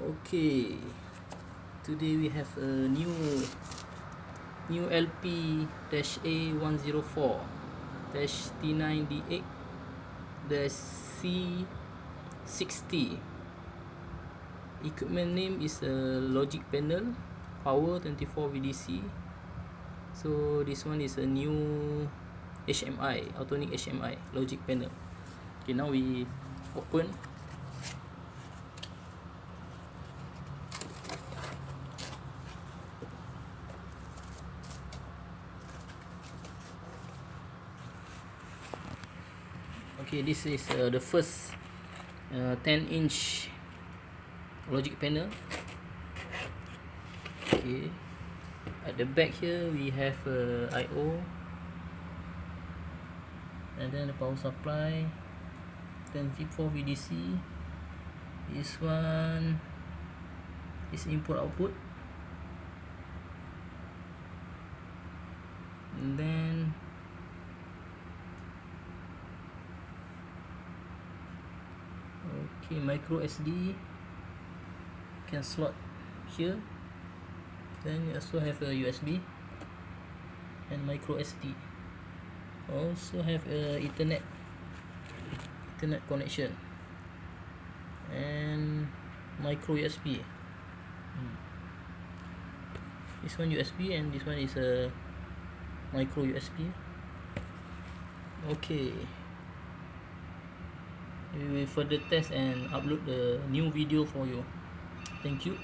Okay, today we have a new LP-A104-T9D8-C60. Equipment name is a logic panel, power 24 VDC. So this one is a new HMI, Autonics HMI logic panel. Okay, now we open. Okay, this is the first 10-inch logic panel. Okay, at the back here we have I/O, and then the power supply, 24 VDC. This one is input output, and then okay, micro SD can slot here. Then you also have a USB and micro SD. Also have a Ethernet connection and micro USB. This one USB and this one is a micro USB. Okay, we will further test and upload the new video for you. Thank you.